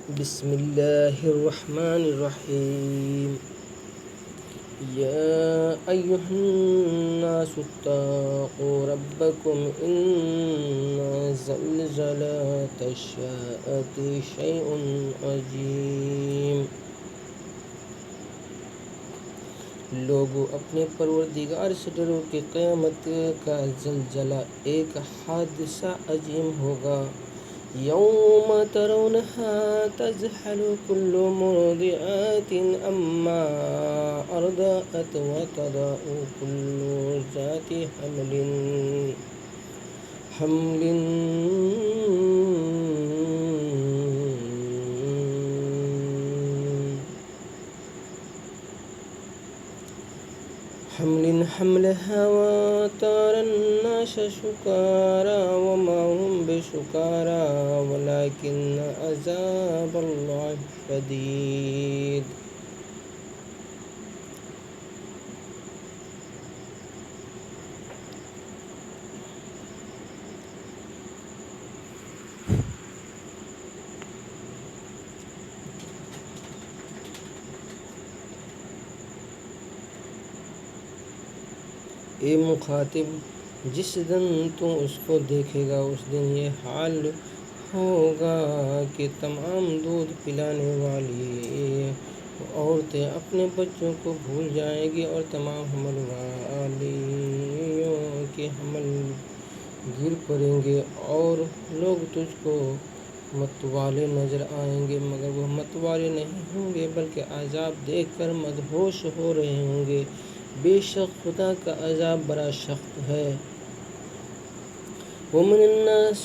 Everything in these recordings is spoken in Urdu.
بسم الله الرحمن الرحيم. يا أيها الناس اتقوا ربكم إن زلزلة الساعة شيء عظيم. لوگو اپنے پروردگار سے ڈرو کہ قیامت کا زلزلہ ایک حادثہ عظیم ہوگا. یوم ترونها تذهل كل مرضعات عما أرضعت وتضع كل ذات حمل حملها وترى الناس سكارى وما هم بسكارى ولكن عذاب الله شديد. اے مخاطب، جس دن تو اس کو دیکھے گا اس دن یہ حال ہوگا کہ تمام دودھ پلانے والی عورتیں اپنے بچوں کو بھول جائیں گی اور تمام حمل والیوں کے حمل گر پڑیں گے اور لوگ تجھ کو متوالے نظر آئیں گے مگر وہ متوالے نہیں ہوں گے بلکہ عذاب دیکھ کر مدہوش ہو رہے ہوں گے. بے شک خدا کا عذاب بڑا سخت ہے. وَمِنَ النَّاسِ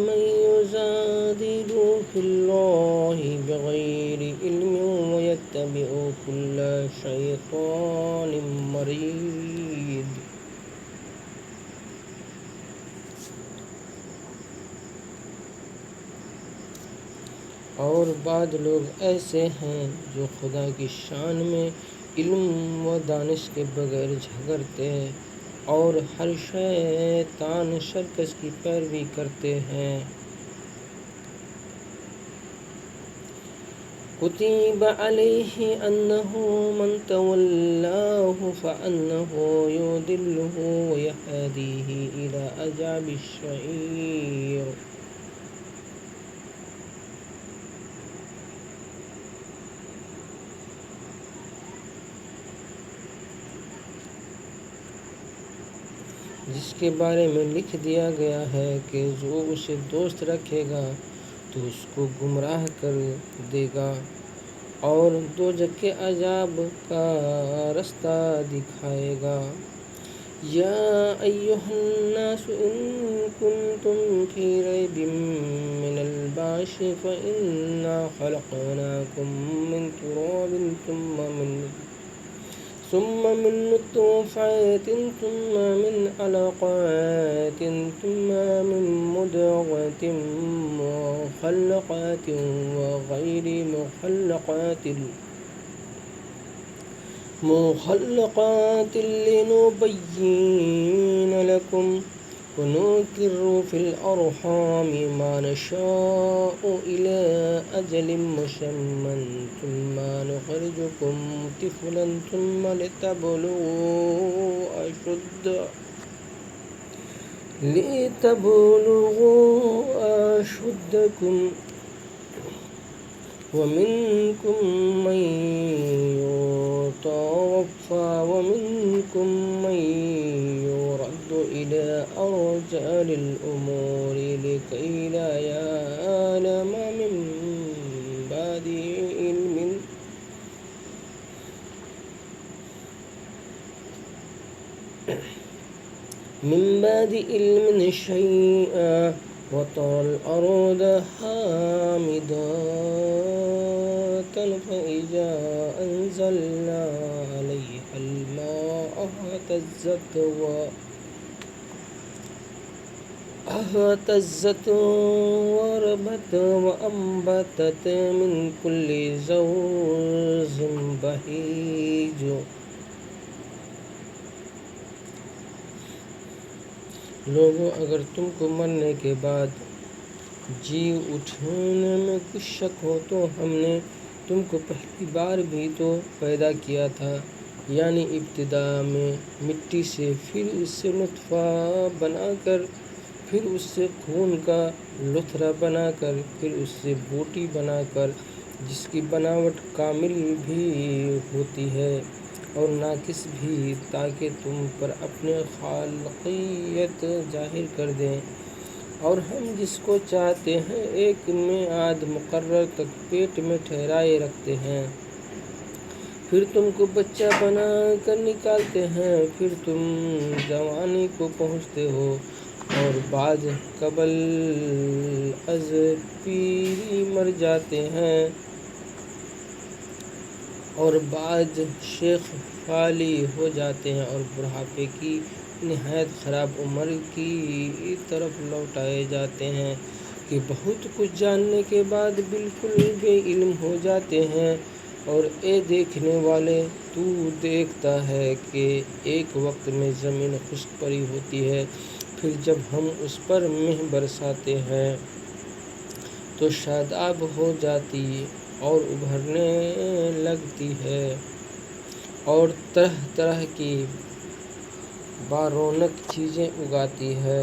مَن يُجَادِلُ فِي اللَّهِ بِغَيْرِ عِلْمٍ وَيَتَّبِعُ كُلَّ شَيْطَانٍ مَرِيدٍ. اور بعض لوگ ایسے ہیں جو خدا کی شان میں علم و دانش کے بغیر جھگڑتے ہیں اور ہر شیطان سرکش کی پیروی کرتے ہیں. كتب عليه أنه من تولاه فأنه يضله ويهديه إلى عذاب السعير. جس کے بارے میں لکھ دیا گیا ہے کہ جو اسے دوست رکھے گا تو اس کو گمراہ کر دے گا اور دوزخ کے عذاب کا رستہ دکھائے گا. یا ایہا الناس ان کنتم فی ریب من البعث فإنا خلقناکم من تراب ثم من نطفة ثم من علقة ثم من مضغة مخلقة وغير مخلقات لنبين لكم ونقر في الأرحام ما نشاء إلى أجل مسمى ثم نخرجكم طفلا ثم لتبلغوا أشدكم ومنكم من يتوفى ومنكم من يرد إلى أرذل الأمور لكي لا يعلم من بعد علم شيئا وترى الأرض هامدة فإذا أنزلنا عليها الماء اهتزت وربت وأنبتت من كل زوج بهيج. لوگوں، اگر تم کو مرنے کے بعد جی اٹھنے میں کچھ شک ہو تو ہم نے تم کو پہلی بار بھی تو پیدا کیا تھا، یعنی ابتدا میں مٹی سے، پھر اس سے نطفہ بنا کر، پھر اس سے خون کا لتھڑا بنا کر، پھر اس سے بوٹی بنا کر، جس کی بناوٹ کامل بھی ہوتی ہے اور ناقص بھی، تاکہ تم پر اپنی خالقیت ظاہر کر دیں۔ اور ہم جس کو چاہتے ہیں ایک میعاد مقرر تک پیٹ میں ٹھہرائے رکھتے ہیں، پھر تم کو بچہ بنا کر نکالتے ہیں، پھر تم جوانی کو پہنچتے ہو، اور بعض قبل از پیری مر جاتے ہیں، اور بعض شیخ فالی ہو جاتے ہیں اور بڑھاپے کی نہایت خراب عمر کی طرف لوٹائے جاتے ہیں کہ بہت کچھ جاننے کے بعد بالکل بے علم ہو جاتے ہیں۔ اور اے دیکھنے والے، تو دیکھتا ہے کہ ایک وقت میں زمین خشک پڑی ہوتی ہے، پھر جب ہم اس پر مہ برساتے ہیں تو شاداب ہو جاتی اور ابھرنے لگتی ہے اور طرح طرح کی بارونق چیزیں اگاتی ہے۔